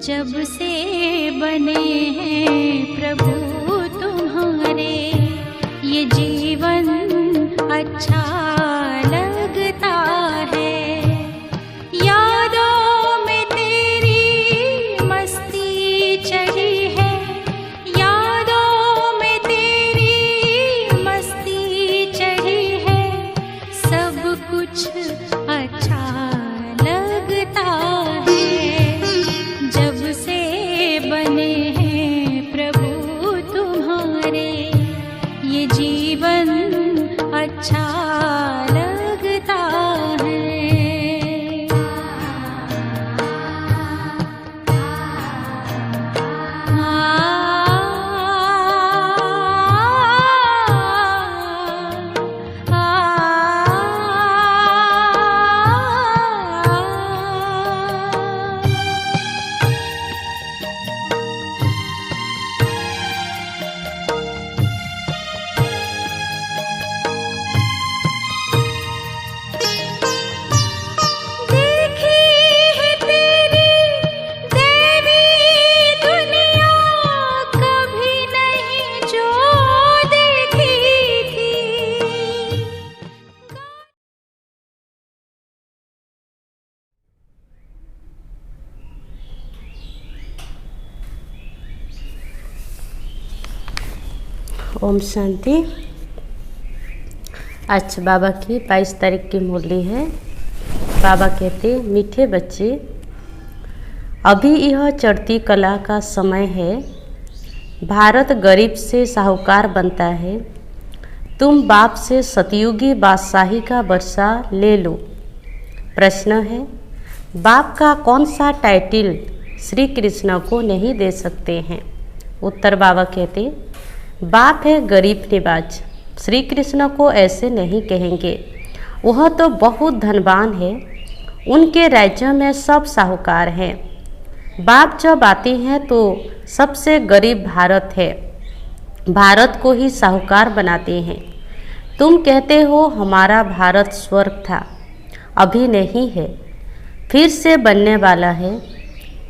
जब से बने हैं प्रभु तुम्हारे, ये जीवन अच्छा लगता है। यादों में तेरी मस्ती चढ़ी है, यादों में तेरी मस्ती चढ़ी है। सब कुछ अच्छा लगता है, जब से बने हैं प्रभु तुम्हारे, ये जीवन अच्छा लगता है। ओम शांति। आज बाबा की 22 तारीख की मुरली है। बाबा कहते, मीठे बच्चे, अभी यह चढ़ती कला का समय है। भारत गरीब से साहूकार बनता है। तुम बाप से सतयुगी बादशाही का वर्षा ले लो। प्रश्न है, बाप का कौन सा टाइटल श्री कृष्ण को नहीं दे सकते हैं? उत्तर बाबा कहते, बाप है गरीब निवाज। श्री कृष्ण को ऐसे नहीं कहेंगे, वह तो बहुत धनवान है। उनके राज्य में सब साहूकार हैं। बाप जब आते हैं तो सबसे गरीब भारत है, भारत को ही साहूकार बनाते हैं। तुम कहते हो हमारा भारत स्वर्ग था, अभी नहीं है, फिर से बनने वाला है।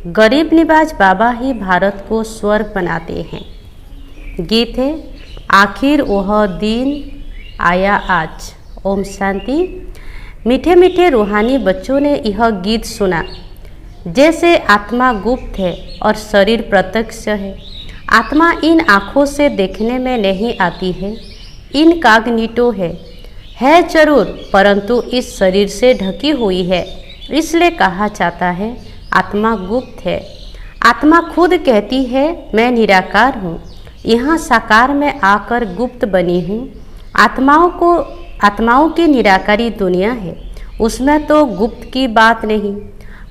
गरीब निवाज बाबा ही भारत को स्वर्ग बनाते हैं। गीत है, आखिर वह दिन आया आज। ओम शांति। मीठे मीठे रूहानी बच्चों ने यह गीत सुना। जैसे आत्मा गुप्त है और शरीर प्रत्यक्ष है। आत्मा इन आँखों से देखने में नहीं आती है, इनकॉग्निटो है जरूर, परंतु इस शरीर से ढकी हुई है। इसलिए कहा जाता है आत्मा गुप्त है। आत्मा खुद कहती है मैं निराकार हूँ, यहाँ साकार में आकर गुप्त बनी हूँ। आत्माओं की निराकारी दुनिया है, उसमें तो गुप्त की बात नहीं।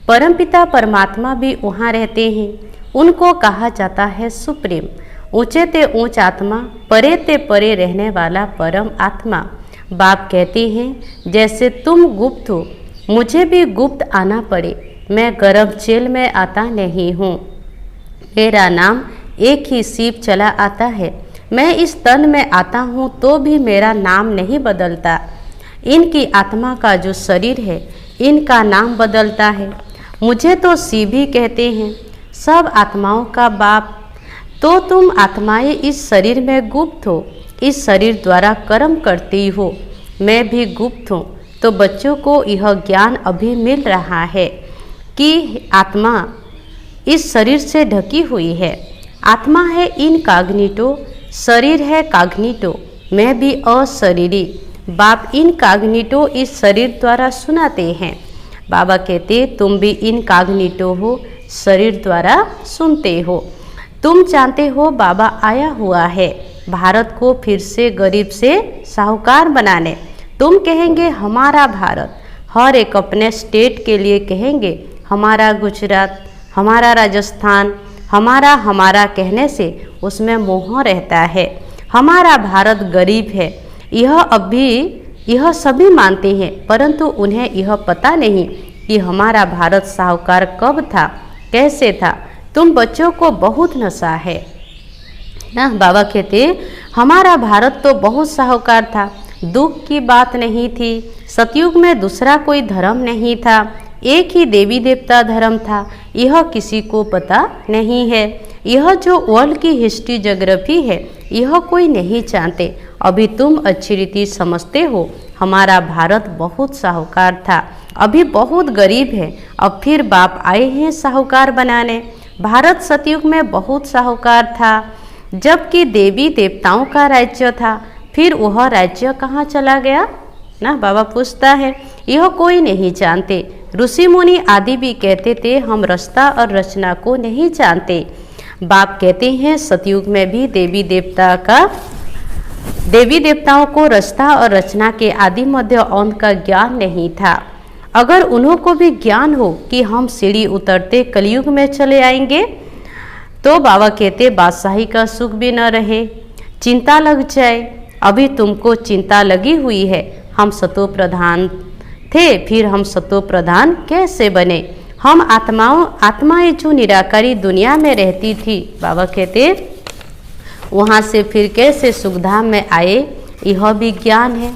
परमपिता परमात्मा भी वहाँ रहते हैं। उनको कहा जाता है सुप्रीम, ऊंचे ते ऊंच आत्मा, परे ते परे रहने वाला परम आत्मा। बाप कहते हैं जैसे तुम गुप्त हो, मुझे भी गुप्त आना पड़े। मैं गर्भ जेल में आता नहीं हूँ, मेरा नाम एक ही शिव चला आता है। मैं इस तन में आता हूँ तो भी मेरा नाम नहीं बदलता। इनकी आत्मा का जो शरीर है, इनका नाम बदलता है। मुझे तो शिव ही कहते हैं, सब आत्माओं का बाप। तो तुम आत्माएं इस शरीर में गुप्त हो, इस शरीर द्वारा कर्म करती हो। मैं भी गुप्त हूँ। तो बच्चों को यह ज्ञान अभी मिल रहा है कि आत्मा इस शरीर से ढकी हुई है। आत्मा है इनकॉग्निटो, शरीर है कॉग्निटो। मैं भी अशरीरी। बाप इनकॉग्निटो इस शरीर द्वारा सुनाते हैं। बाबा कहते तुम भी इनकॉग्निटो हो, शरीर द्वारा सुनते हो। तुम जानते हो बाबा आया हुआ है भारत को फिर से गरीब से साहूकार बनाने। तुम कहेंगे हमारा भारत, हर एक अपने स्टेट के लिए कहेंगे हमारा गुजरात, हमारा राजस्थान, हमारा कहने से उसमें मोह रहता है। हमारा भारत गरीब है, यह सभी मानते हैं, परंतु उन्हें यह पता नहीं कि हमारा भारत साहूकार कब था, कैसे था। तुम बच्चों को बहुत नशा है ना। बाबा कहते हमारा भारत तो बहुत साहूकार था, दुख की बात नहीं थी। सतयुग में दूसरा कोई धर्म नहीं था, एक ही देवी देवता धर्म था। यह किसी को पता नहीं है। यह जो वर्ल्ड की हिस्ट्री ज्योग्राफी है यह कोई नहीं जानते। अभी तुम अच्छी रीति समझते हो हमारा भारत बहुत साहूकार था, अभी बहुत गरीब है, अब फिर बाप आए हैं साहूकार बनाने। भारत सतयुग में बहुत साहूकार था, जबकि देवी देवताओं का राज्य था, फिर वह राज्य कहाँ चला गया ना, बाबा पूछता है। यह कोई नहीं जानते। ऋषि मुनि आदि भी कहते थे हम रास्ता और रचना को नहीं जानते। बाप कहते हैं सतयुग में भी देवी देवताओं को रास्ता और रचना के आदि मध्य अंत का ज्ञान नहीं था। अगर उन्हों को भी ज्ञान हो कि हम सीढ़ी उतरते कलयुग में चले आएंगे तो बाबा कहते बादशाही का सुख भी न रहे, चिंता लग जाए। अभी तुमको चिंता लगी हुई है। हम सतो प्रधान थे, फिर हम सतो प्रधान कैसे बने? हम आत्माएं जो निराकारी दुनिया में रहती थी, बाबा कहते वहाँ से फिर कैसे सुखधाम में आए, यह भी ज्ञान है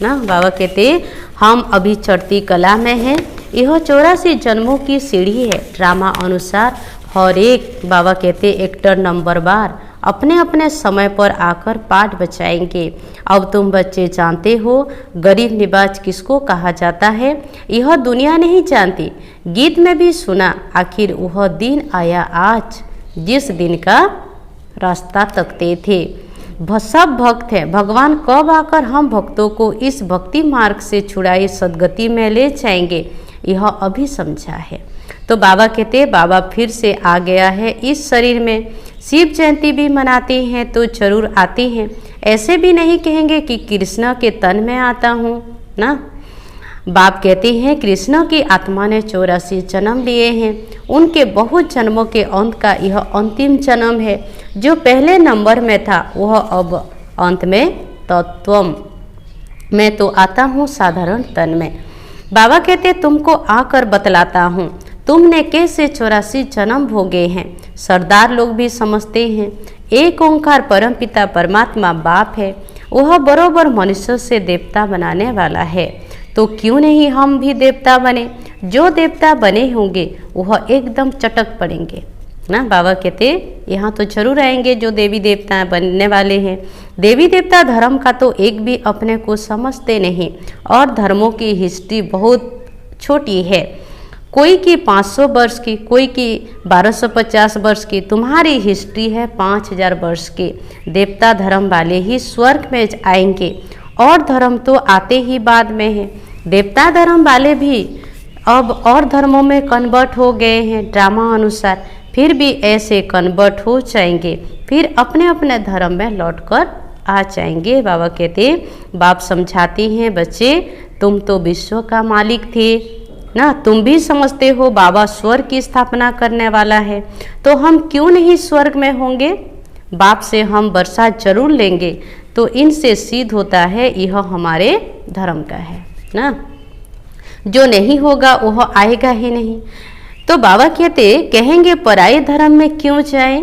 ना। बाबा कहते हम अभी चढ़ती कला में हैं। यह 84 जन्मों की सीढ़ी है। ड्रामा अनुसार हर एक, बाबा कहते एक्टर नंबरवार अपने अपने समय पर आकर पाठ बचाएंगे। अब तुम बच्चे जानते हो गरीब निवाज किसको कहा जाता है, यह दुनिया नहीं जानती। गीत में भी सुना, आखिर वह दिन आया आज जिस दिन का रास्ता तकते थे। सब भक्त हैं, भगवान कब आकर हम भक्तों को इस भक्ति मार्ग से छुड़ाए सदगति में ले जाएंगे, यह अभी समझा है। तो बाबा कहते बाबा फिर से आ गया है इस शरीर में। शिव जयंती भी मनाते हैं तो जरूर आते हैं, ऐसे भी नहीं कहेंगे कि कृष्ण के तन में आता हूँ ना। बाप कहते हैं कृष्ण की आत्मा ने 84 जन्म लिए हैं, उनके बहुत जन्मों के अंत का यह अंतिम जन्म है। जो पहले नंबर में था वह अब अंत में तत्वम मैं तो आता हूँ साधारण तन में। बाबा कहते तुमको आकर बतलाता हूँ तुमने कैसे 84 जन्म भोगे हैं। सरदार लोग भी समझते हैं एक ओंकार परम पिता परमात्मा बाप है, वह बरोबर मनुष्य से देवता बनाने वाला है। तो क्यों नहीं हम भी देवता बने? जो देवता बने होंगे वह एकदम चटक पड़ेंगे ना। बाबा कहते यहाँ तो जरूर आएंगे जो देवी देवता बनने वाले हैं। देवी देवता धर्म का तो एक भी अपने को समझते नहीं, और धर्मों की हिस्ट्री बहुत छोटी है। कोई की 500 वर्ष की, कोई की 1250 वर्ष की, तुम्हारी हिस्ट्री है 5000 वर्ष की। देवता धर्म वाले ही स्वर्ग में आएंगे, और धर्म तो आते ही बाद में है। देवता धर्म वाले भी अब और धर्मों में कन्वर्ट हो गए हैं ड्रामा अनुसार, फिर भी ऐसे कन्वर्ट हो जाएंगे, फिर अपने अपने धर्म में लौटकर आ जाएंगे। बाबा कहते बाप समझाते हैं बच्चे तुम तो विश्व का मालिक थे ना, तुम भी समझते हो बाबा स्वर्ग की स्थापना करने वाला है, तो हम क्यों नहीं स्वर्ग में होंगे? बाप से हम वर्षा जरूर लेंगे, तो इनसे सिद्ध होता है यह हमारे धर्म का है ना। जो नहीं होगा वह आएगा ही नहीं। तो बाबा कहते कहेंगे पराये धर्म में क्यों जाए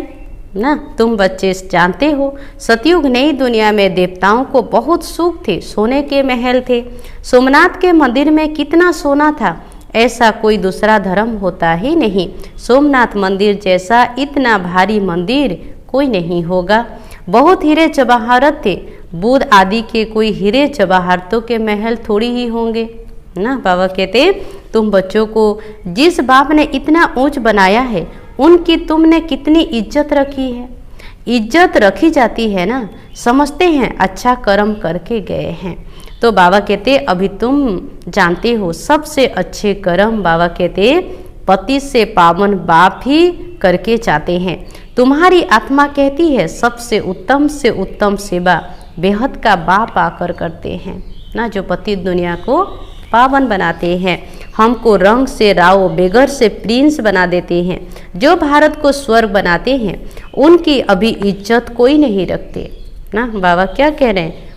ना। तुम बच्चे जानते हो सतयुग नई दुनिया में देवताओं को बहुत सुख थे, सोने के महल थे। सोमनाथ के मंदिर में कितना सोना था, ऐसा कोई दूसरा धर्म होता ही नहीं। सोमनाथ मंदिर जैसा इतना भारी मंदिर कोई नहीं होगा। बहुत हीरे जवाहरत थे, बुद्ध आदि के कोई हीरे जवाहरतों के महल थोड़ी ही होंगे ना। बाबा कहते तुम बच्चों को जिस बाप ने इतना ऊंच बनाया है उनकी तुमने कितनी इज्जत रखी है। इज्जत रखी जाती है ना, समझते हैं अच्छा कर्म करके गए हैं। तो बाबा कहते अभी तुम जानते हो सबसे अच्छे कर्म, बाबा कहते पति से पावन बाप ही करके जाते हैं। तुम्हारी आत्मा कहती है सबसे उत्तम से उत्तम सेवा बेहद का बाप आकर करते हैं ना, जो पति दुनिया को पावन बनाते हैं। हमको रंग से राव बेगर से प्रिंस बना देते हैं। जो भारत को स्वर्ग बनाते हैं उनकी अभी इज्जत कोई नहीं रखते ना। बाबा क्या कह रहे हैं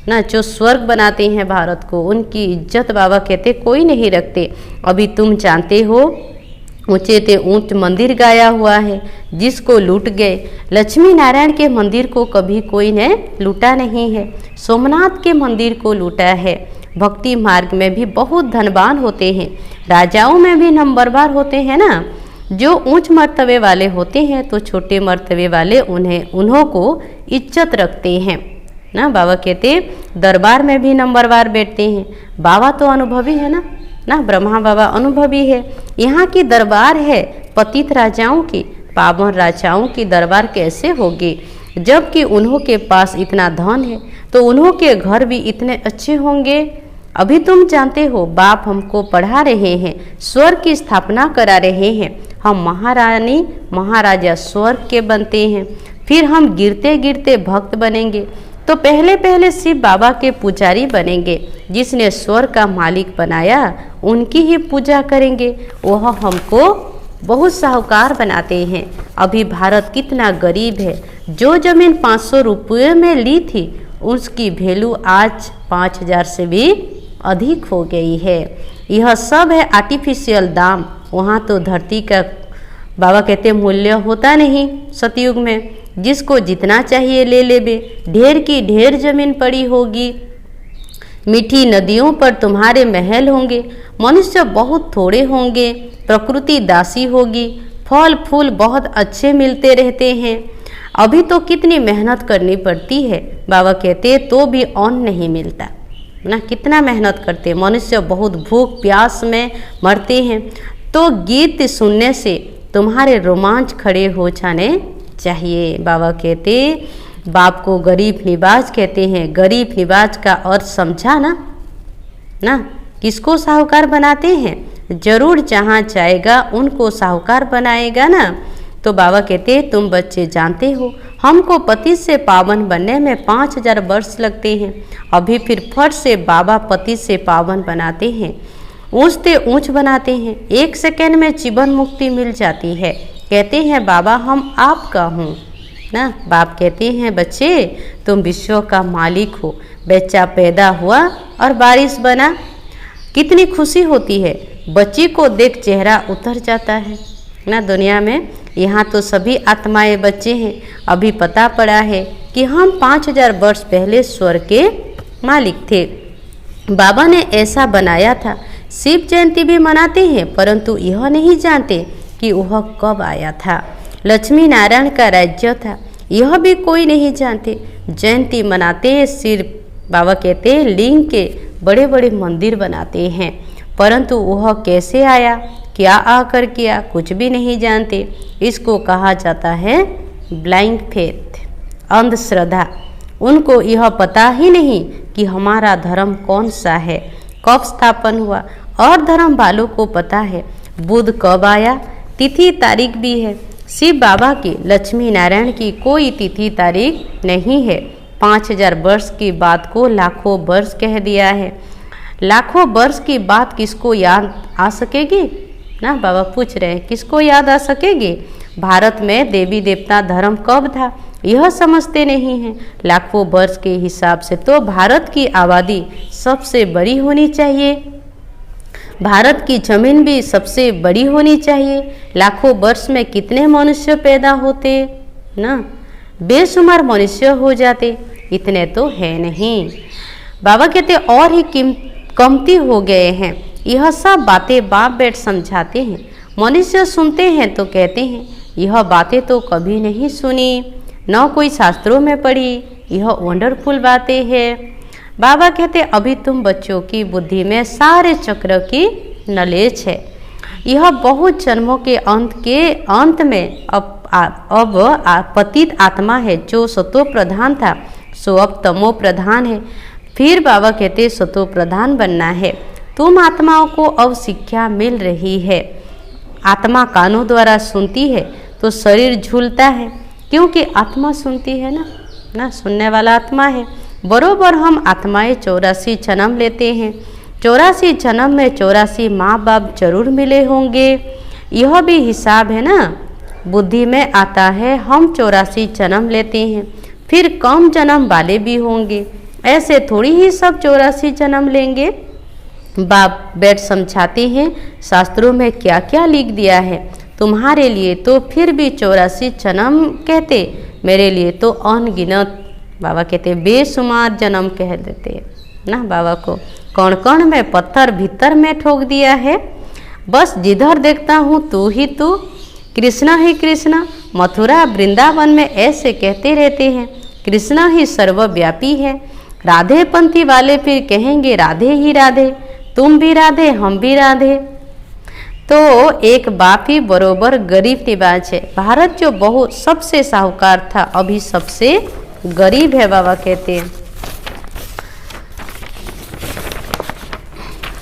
ना, जो स्वर्ग बनाते हैं भारत को उनकी इज्जत बाबा कहते कोई नहीं रखते। अभी तुम जानते हो ऊंचे ते ऊंच मंदिर गाया हुआ है, जिसको लूट गए। लक्ष्मी नारायण के मंदिर को कभी कोई ने लूटा नहीं है, सोमनाथ के मंदिर को लूटा है। भक्ति मार्ग में भी बहुत धनवान होते हैं, राजाओं में भी नंबरवार होते हैं ना। जो ऊंच मर्तबे वाले होते हैं तो छोटे मर्तबे वाले उन्हों को इज्जत रखते हैं ना। बाबा कहते दरबार में भी नंबरवार बैठते हैं। बाबा तो अनुभवी है ना, ब्रह्मा बाबा अनुभवी है। यहाँ की दरबार है पतित राजाओं की, पावन राजाओं की दरबार कैसे होगी? जबकि उन्हों के पास इतना धन है तो उन्हों के घर भी इतने अच्छे होंगे। अभी तुम जानते हो बाप हमको पढ़ा रहे हैं, स्वर्ग की स्थापना करा रहे हैं। हम महारानी महाराजा स्वर्ग के बनते हैं, फिर हम गिरते गिरते भक्त बनेंगे। तो पहले पहले शिव बाबा के पुजारी बनेंगे। जिसने स्वर्ग का मालिक बनाया उनकी ही पूजा करेंगे। वह हमको बहुत साहूकार बनाते हैं। अभी भारत कितना गरीब है। जो जमीन 500 रुपये में ली थी उसकी वैल्यू आज 5000 से भी अधिक हो गई है। यह सब है आर्टिफिशियल दाम। वहाँ तो धरती का बाबा कहते मूल्य होता नहीं सतयुग में। जिसको जितना चाहिए ले लेबे। ढेर की ढेर जमीन पड़ी होगी। मीठी नदियों पर तुम्हारे महल होंगे। मनुष्य बहुत थोड़े होंगे। प्रकृति दासी होगी। फल फूल बहुत अच्छे मिलते रहते हैं। अभी तो कितनी मेहनत करनी पड़ती है। बाबा कहते तो भी अन्न नहीं मिलता ना। कितना मेहनत करते मनुष्य, बहुत भूख प्यास में मरते हैं। तो गीत सुनने से तुम्हारे रोमांच खड़े हो जाने चाहिए। बाबा कहते बाप को गरीब निवाज कहते हैं। गरीब निवाज का अर्थ समझा ना। किसको साहूकार बनाते हैं? जरूर जहाँ जाएगा उनको साहूकार बनाएगा ना। तो बाबा कहते तुम बच्चे जानते हो हमको पति से पावन बनने में 5000 वर्ष लगते हैं। अभी फिर फट से बाबा पति से पावन बनाते हैं, ऊंचते ऊंच बनाते हैं। 1 सेकेंड में जीवन मुक्ति मिल जाती है। कहते हैं बाबा हम आपका हूँ ना। बाप कहते हैं बच्चे तुम विश्व का मालिक हो। बच्चा पैदा हुआ और बारिश बना, कितनी खुशी होती है। बच्ची को देख चेहरा उतर जाता है ना। दुनिया में यहाँ तो सभी आत्माएं बच्चे हैं। अभी पता पड़ा है कि हम 5000 वर्ष पहले स्वर्ग के मालिक थे। बाबा ने ऐसा बनाया था। शिव जयंती भी मनाते हैं परंतु यह नहीं जानते कि वह कब आया था। लक्ष्मी नारायण का राज्य था, यह भी कोई नहीं जानते। जयंती मनाते सिर्फ बाबा कहते लिंग के बड़े बड़े मंदिर बनाते हैं परंतु वह कैसे आया, क्या आकर किया, कुछ भी नहीं जानते। इसको कहा जाता है ब्लाइंड फेथ, अंधश्रद्धा। उनको यह पता ही नहीं कि हमारा धर्म कौन सा है, कब स्थापन हुआ। और धर्म वालों को पता है बुध कब आया, तिथि तारीख भी है। शिव बाबा की, लक्ष्मी नारायण की कोई तिथि तारीख नहीं है। 5000 वर्ष की बात को लाखों वर्ष कह दिया है। लाखों वर्ष की बात किसको याद आ सकेगी ना। बाबा पूछ रहे हैं किसको याद आ सकेगी। भारत में देवी देवता धर्म कब था यह समझते नहीं हैं। लाखों वर्ष के हिसाब से तो भारत की आबादी सबसे बड़ी होनी चाहिए। भारत की जमीन भी सबसे बड़ी होनी चाहिए। लाखों वर्ष में कितने मनुष्य पैदा होते ना, बेशुमार मनुष्य हो जाते। इतने तो है नहीं। बाबा कहते और ही कमती हो गए हैं। यह सब बातें बाप बेट समझाते हैं। मनुष्य सुनते हैं तो कहते हैं यह बातें तो कभी नहीं सुनी, न कोई शास्त्रों में पढ़ी, यह वंडरफुल बातें हैं। बाबा कहते अभी तुम बच्चों की बुद्धि में सारे चक्र की नॉलेज है। यह बहुत जन्मों के अंत में अब पतित आत्मा है। जो सतो प्रधान था सो अब तमो प्रधान है। फिर बाबा कहते सतो प्रधान बनना है। तुम आत्माओं को अब शिक्षा मिल रही है। आत्मा कानों द्वारा सुनती है तो शरीर झूलता है, क्योंकि आत्मा सुनती है ना, सुनने वाला आत्मा है। बरोबर हम आत्माएं 84 जन्म लेते हैं। 84 जन्म में 84 माँ बाप जरूर मिले होंगे। यह भी हिसाब है ना, बुद्धि में आता है। हम 84 जन्म लेते हैं, फिर कम जन्म वाले भी होंगे। ऐसे थोड़ी ही सब 84 जन्म लेंगे। बाप बैठ समझाते हैं शास्त्रों में क्या क्या लिख दिया है तुम्हारे लिए। तो फिर भी 84 जन्म कहते, मेरे लिए तो अनगिनत। बाबा कहते बेशुमार जन्म कह देते ना। बाबा को कौन कौन में पत्थर भीतर में ठोक दिया है। बस जिधर देखता हूँ तू ही तू, कृष्ण ही कृष्ण मथुरा वृंदावन में ऐसे कहते रहते हैं। कृष्ण ही सर्वव्यापी है। राधे पंथी वाले फिर कहेंगे राधे ही राधे, तुम भी राधे हम भी राधे। तो एक बाप ही बरोबर गरीब निवाज है। भारत जो बहुत सबसे साहूकार था अभी सबसे गरीब है, बाबा कहते हैं।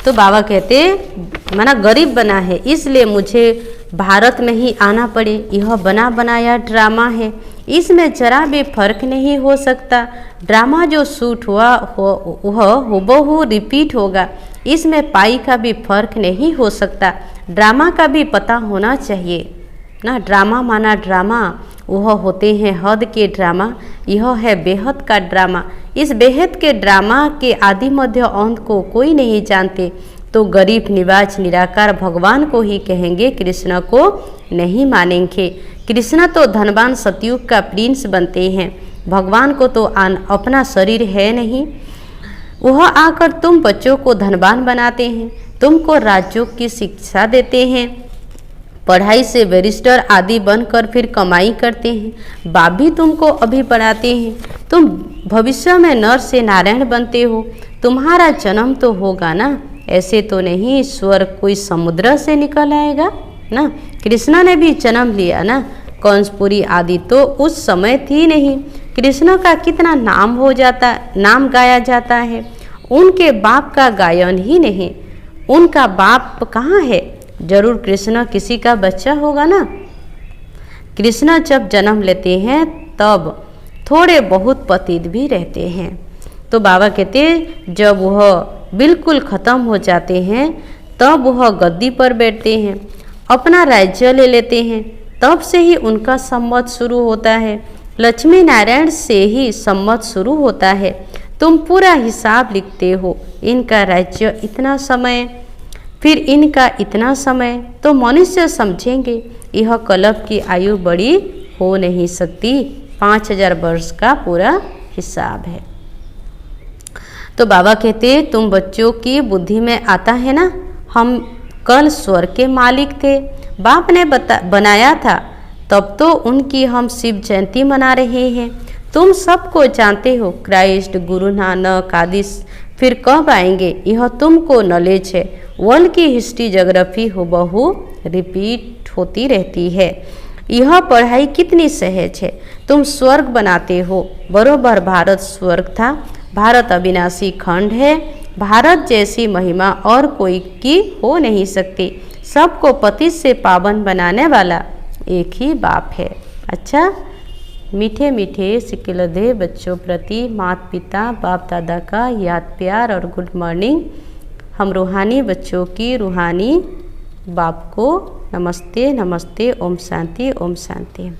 तो बाबा कहते माना गरीब बना है इसलिए मुझे भारत में ही आना पड़े। यह बना बनाया ड्रामा है, इसमें जरा भी फर्क नहीं हो सकता। ड्रामा जो शूट हुआ वह हुबहू रिपीट होगा, इसमें पाई का भी फर्क नहीं हो सकता। ड्रामा का भी पता होना चाहिए ना। ड्रामा माना ड्रामा, वह होते हैं हद के ड्रामा, यह है बेहद का ड्रामा। इस बेहद के ड्रामा के आदि मध्य अंत को कोई नहीं जानते। तो गरीब निवाज निराकार भगवान को ही कहेंगे, कृष्ण को नहीं मानेंगे। कृष्ण तो धनवान सतयुग का प्रिंस बनते हैं, भगवान को तो अपना शरीर है नहीं। वह आकर तुम बच्चों को धनवान बनाते हैं, तुमको राजयोग की शिक्षा देते हैं, पढ़ाई से बैरिस्टर आदि बनकर फिर कमाई करते हैं। बाप भी तुमको अभी पढ़ाते हैं, तुम भविष्य में नर से नारायण बनते हो। तुम्हारा जन्म तो होगा ना, ऐसे तो नहीं स्वर्ग कोई समुद्र से निकल आएगा ना। कृष्ण ने भी जन्म लिया ना, कंसपुरी आदि तो उस समय थी नहीं। कृष्ण का कितना नाम हो जाता, नाम गाया जाता है, उनके बाप का गायन ही नहीं। उनका बाप कहाँ है? जरूर कृष्ण किसी का बच्चा होगा ना। कृष्ण जब जन्म लेते हैं तब थोड़े बहुत पतित भी रहते हैं। तो बाबा कहते जब वह बिल्कुल ख़त्म हो जाते हैं तब वह गद्दी पर बैठते हैं, अपना राज्य ले लेते हैं। तब से ही उनका संवत शुरू होता है। लक्ष्मी नारायण से ही संवत शुरू होता है। तुम पूरा हिसाब लिखते हो, इनका राज्य इतना समय, फिर इनका इतना समय, तो मनुष्य समझेंगे यह कल्प की आयु बड़ी हो नहीं सकती। 5000 वर्ष का पूरा हिसाब है। तो बाबा कहते तुम बच्चों की बुद्धि में आता है ना, हम कल स्वर्ग के मालिक थे, बाप ने बनाया था, तब तो उनकी हम शिव जयंती मना रहे हैं। तुम सबको जानते हो, क्राइस्ट, गुरु नानक आदि फिर कब आएंगे, यह तुमको नॉलेज है। वर्ल्ड की हिस्ट्री ज्योग्राफी हुबहू रिपीट होती रहती है। यह पढ़ाई कितनी सहज है, तुम स्वर्ग बनाते हो। बरोबर भारत स्वर्ग था। भारत अविनाशी खंड है। भारत जैसी महिमा और कोई की हो नहीं सकती। सबको पति से पावन बनाने वाला एक ही बाप है। अच्छा, मीठे मीठे सिकिलधे बच्चों प्रति माता पिता बाप दादा का याद प्यार और गुड मॉर्निंग। हम रूहानी बच्चों की रूहानी बाप को नमस्ते नमस्ते, ओम शांति ओम शांति।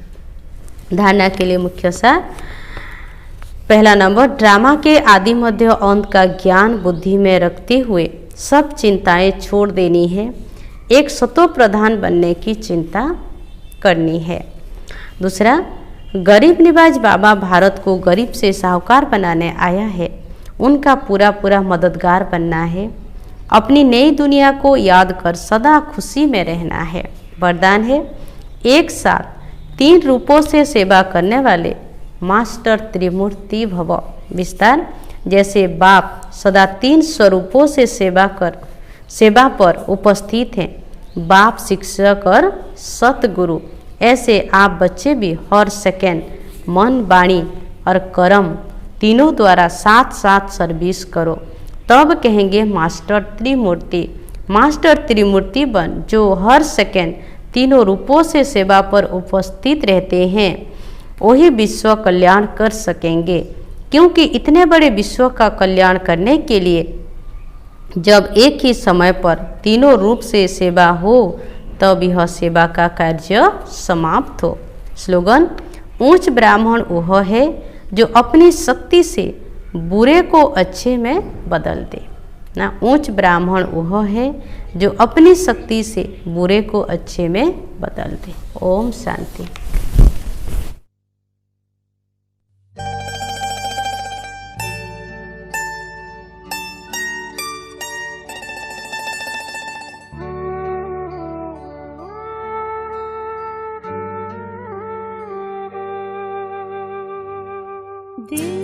धारणा के लिए मुख्य सार। पहला नंबर, ड्रामा के आदि मध्य अंत का ज्ञान बुद्धि में रखते हुए सब चिंताएं छोड़ देनी है। एक सतो प्रधान बनने की चिंता करनी है। दूसरा, गरीब निवाज बाबा भारत को गरीब से साहूकार बनाने आया है, उनका पूरा पूरा मददगार बनना है। अपनी नई दुनिया को याद कर सदा खुशी में रहना है। वरदान है, एक साथ 3 रूपों से सेवा करने वाले मास्टर त्रिमूर्ति भव। विस्तार, जैसे बाप सदा 3 स्वरूपों से सेवा पर उपस्थित हैं, बाप, शिक्षक और सतगुरु, ऐसे आप बच्चे भी हर सेकंड मन, वाणी और कर्म तीनों द्वारा साथ साथ सर्विस करो। तब कहेंगे मास्टर त्रिमूर्ति। मास्टर त्रिमूर्ति बन जो हर सेकंड तीनों रूपों से सेवा पर उपस्थित रहते हैं, वही विश्व कल्याण कर सकेंगे। क्योंकि इतने बड़े विश्व का कल्याण करने के लिए जब एक ही समय पर तीनों रूप से सेवा हो तब यह सेवा का कार्य समाप्त हो। स्लोगन, ऊंच ब्राह्मण वह है जो अपनी शक्ति से बुरे को अच्छे में बदल दे ना। ऊंच ब्राह्मण वह है जो अपनी शक्ति से बुरे को अच्छे में बदल दे। ओम शांति। दिल